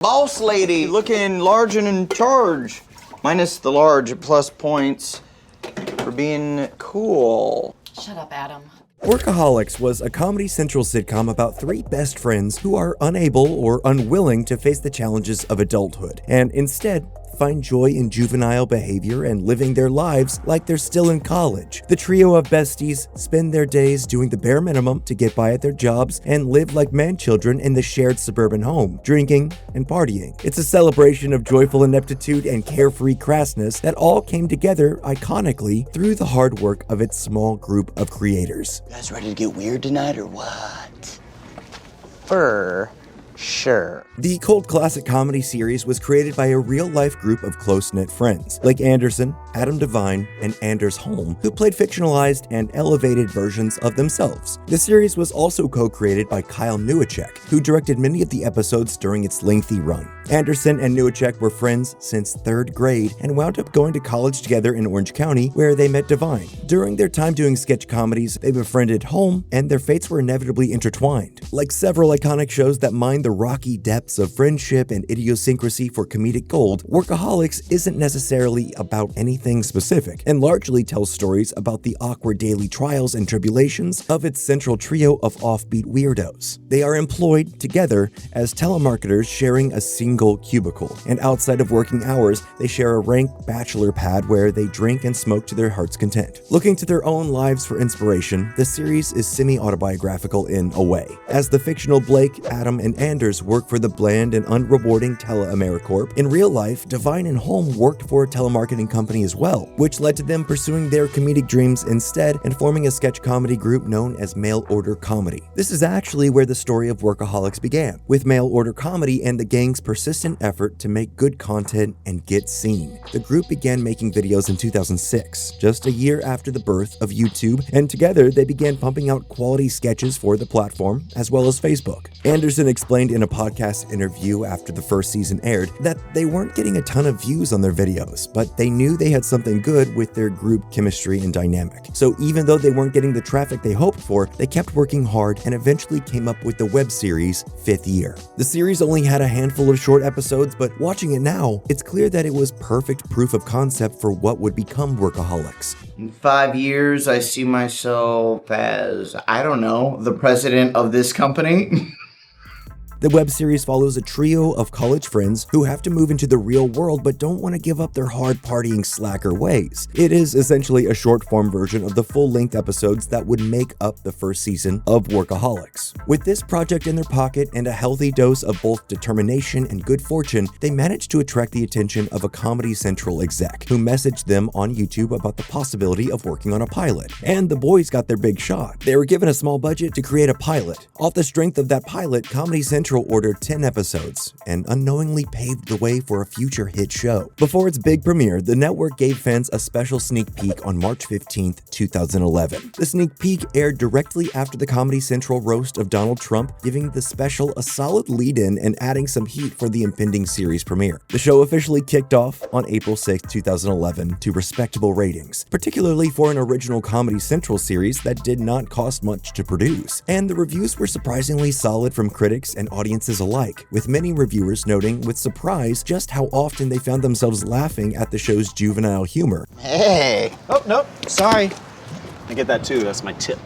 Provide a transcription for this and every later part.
Boss lady, looking large and in charge. Minus the large, plus points for being cool. Shut up, Adam. Workaholics was a Comedy Central sitcom about three best friends who are unable or unwilling to face the challenges of adulthood, and instead find joy in juvenile behavior and living their lives like they're still in college. The trio of besties spend their days doing the bare minimum to get by at their jobs and live like man-children in the shared suburban home, drinking and partying. It's a celebration of joyful ineptitude and carefree crassness that all came together iconically through the hard work of its small group of creators. You guys ready to get weird tonight or what? For sure. The cult classic comedy series was created by a real-life group of close-knit friends, like Anderson, Adam Devine, and Anders Holm, who played fictionalized and elevated versions of themselves. The series was also co-created by Kyle Newacek, who directed many of the episodes during its lengthy run. Anderson and Newacek were friends since 3rd grade and wound up going to college together in Orange County, where they met Devine. During their time doing sketch comedies, they befriended Holm, and their fates were inevitably intertwined. Like several iconic shows that mine the rocky depths of friendship and idiosyncrasy for comedic gold, Workaholics isn't necessarily about anything specific, and largely tells stories about the awkward daily trials and tribulations of its central trio of offbeat weirdos. They are employed together as telemarketers sharing a single cubicle, and outside of working hours, they share a rank bachelor pad where they drink and smoke to their heart's content. Looking to their own lives for inspiration, the series is semi-autobiographical in a way. As the fictional Blake, Adam, and Anders work for the bland and unrewarding Tele-AmeriCorp, in real life, Devine and Holm worked for a telemarketing company as well, which led to them pursuing their comedic dreams instead and forming a sketch comedy group known as Mail Order Comedy. This is actually where the story of Workaholics began, with Mail Order Comedy and the gang's persistent effort to make good content and get seen. The group began making videos in 2006, just a year after the birth of YouTube, and together they began pumping out quality sketches for the platform, as well as Facebook. Anderson explained in a podcast interview after the first season aired that they weren't getting a ton of views on their videos, but they knew they had something good with their group chemistry and dynamic. So even though they weren't getting the traffic they hoped for, they kept working hard and eventually came up with the web series 5th Year. The series only had a handful of short episodes, but watching it now, it's clear that it was perfect proof of concept for what would become Workaholics. In 5 years, I see myself as, I don't know, the president of this company. The web series follows a trio of college friends who have to move into the real world but don't want to give up their hard partying slacker ways. It is essentially a short-form version of the full-length episodes that would make up the first season of Workaholics. With this project in their pocket and a healthy dose of both determination and good fortune, they managed to attract the attention of a Comedy Central exec who messaged them on YouTube about the possibility of working on a pilot. And the boys got their big shot. They were given a small budget to create a pilot. Off the strength of that pilot, Comedy Central ordered 10 episodes and unknowingly paved the way for a future hit show. Before its big premiere, the network gave fans a special sneak peek on March 15, 2011. The sneak peek aired directly after the Comedy Central roast of Donald Trump, giving the special a solid lead-in and adding some heat for the impending series premiere. The show officially kicked off on April 6, 2011 to respectable ratings, particularly for an original Comedy Central series that did not cost much to produce. And the reviews were surprisingly solid from critics and audiences alike, with many reviewers noting with surprise just how often they found themselves laughing at the show's juvenile humor. Hey! Oh, nope. Sorry. I get that too. That's my tip.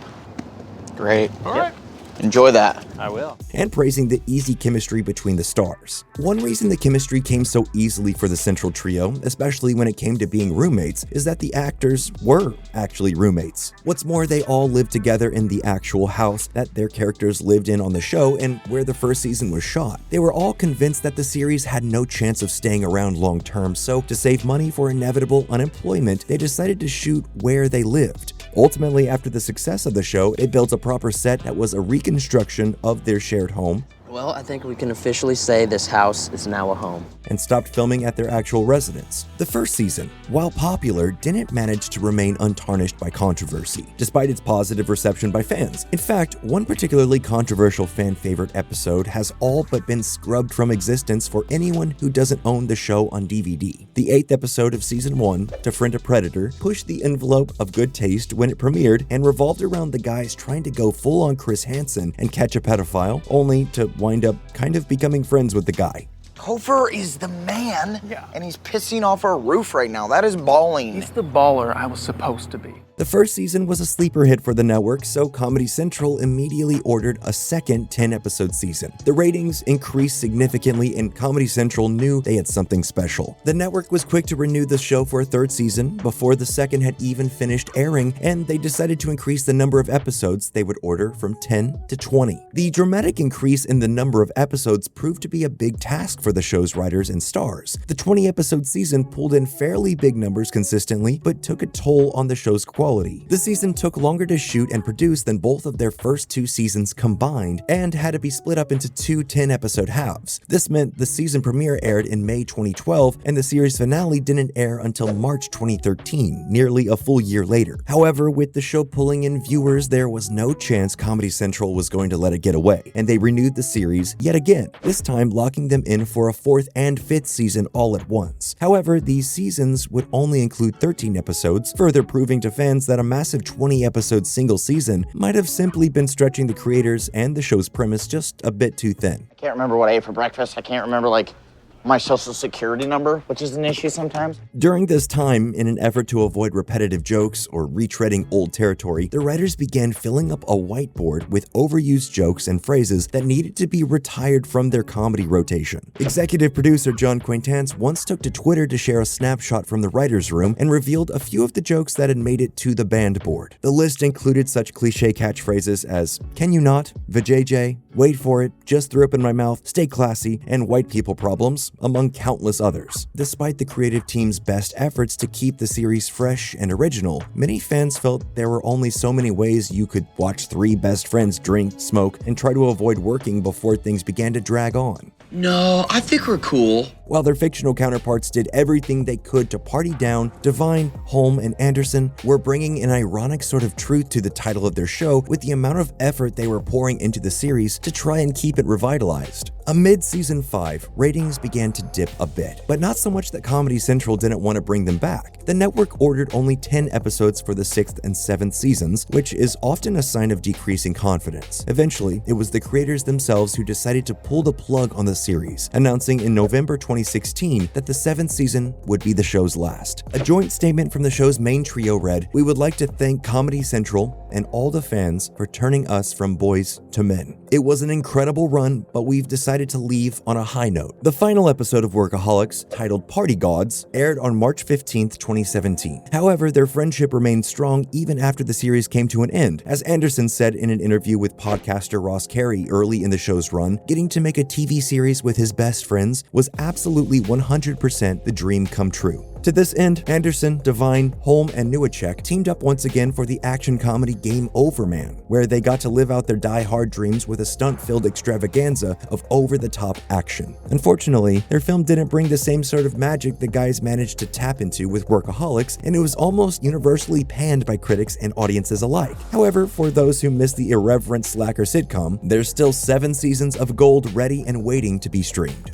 Great. All right. Enjoy that. I will. And praising the easy chemistry between the stars. One reason the chemistry came so easily for the central trio, especially when it came to being roommates, is that the actors were actually roommates. What's more, they all lived together in the actual house that their characters lived in on the show and where the first season was shot. They were all convinced that the series had no chance of staying around long term, so to save money for inevitable unemployment, they decided to shoot where they lived. Ultimately, after the success of the show, they built a proper set that was a reconstruction of their shared home. Well, I think we can officially say this house is now a home. And stopped filming at their actual residence. The first season, while popular, didn't manage to remain untarnished by controversy, despite its positive reception by fans. In fact, one particularly controversial fan favorite episode has all but been scrubbed from existence for anyone who doesn't own the show on DVD. The 8th episode of season 1, To Friend a Predator, pushed the envelope of good taste when it premiered and revolved around the guys trying to go full on Chris Hansen and catch a pedophile, only to wind up kind of becoming friends with the guy. Topher is the man, Yeah. and he's pissing off our roof right now. That is balling. He's the baller I was supposed to be. The first season was a sleeper hit for the network, so Comedy Central immediately ordered a second 10-episode season. The ratings increased significantly, and Comedy Central knew they had something special. The network was quick to renew the show for a third season before the second had even finished airing, and they decided to increase the number of episodes they would order from 10 to 20. The dramatic increase in the number of episodes proved to be a big task for the show's writers and stars. The 20-episode season pulled in fairly big numbers consistently, but took a toll on the show's quality. The season took longer to shoot and produce than both of their first two seasons combined, and had to be split up into two 10-episode halves. This meant the season premiere aired in May 2012, and the series finale didn't air until March 2013, nearly a full year later. However, with the show pulling in viewers, there was no chance Comedy Central was going to let it get away, and they renewed the series yet again, this time locking them in for a fourth and fifth season all at once. However, these seasons would only include 13 episodes, further proving to fans that a massive 20-episode single season might have simply been stretching the creators and the show's premise just a bit too thin. I can't remember what I ate for breakfast. I can't remember, my social security number, which is an issue sometimes. During this time, in an effort to avoid repetitive jokes or retreading old territory, the writers began filling up a whiteboard with overused jokes and phrases that needed to be retired from their comedy rotation. Executive producer John Quaintance once took to Twitter to share a snapshot from the writer's room and revealed a few of the jokes that had made it to the banned board. The list included such cliche catchphrases as, "Can you not?" "Vajayjay," "Wait for it," "Just threw up in my mouth," "Stay classy," and "White people problems," among countless others. Despite the creative team's best efforts to keep the series fresh and original, many fans felt there were only so many ways you could watch three best friends drink, smoke, and try to avoid working before things began to drag on. No, I think we're cool. While their fictional counterparts did everything they could to party down, Devine, Holm, and Anderson were bringing an ironic sort of truth to the title of their show with the amount of effort they were pouring into the series to try and keep it revitalized. Amid season 5, ratings began to dip a bit, but not so much that Comedy Central didn't want to bring them back. The network ordered only 10 episodes for the 6th and 7th seasons, which is often a sign of decreasing confidence. Eventually, it was the creators themselves who decided to pull the plug on the series, announcing in November 2016 that the 7th season would be the show's last. A joint statement from the show's main trio read, "We would like to thank Comedy Central and all the fans for turning us from boys to men. It was an incredible run, but we've decided to leave on a high note." The final episode of Workaholics, titled Party Gods, aired on March 15th, 2017. However, their friendship remained strong even after the series came to an end. As Anderson said in an interview with podcaster Ross Carey early in the show's run, getting to make a TV series with his best friends was absolutely 100% the dream come true. To this end, Anderson, Devine, Holm, and Newacek teamed up once again for the action comedy Game Over Man, where they got to live out their die-hard dreams with a stunt-filled extravaganza of over-the-top action. Unfortunately, their film didn't bring the same sort of magic the guys managed to tap into with Workaholics, and it was almost universally panned by critics and audiences alike. However, for those who missed the irreverent slacker sitcom, there's still 7 seasons of gold ready and waiting to be streamed.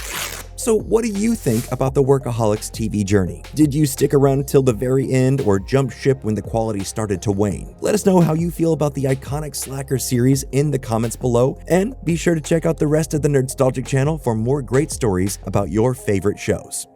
So what do you think about the Workaholics TV journey? Did you stick around till the very end or jump ship when the quality started to wane? Let us know how you feel about the iconic Slacker series in the comments below, and be sure to check out the rest of the Nerdstalgic channel for more great stories about your favorite shows.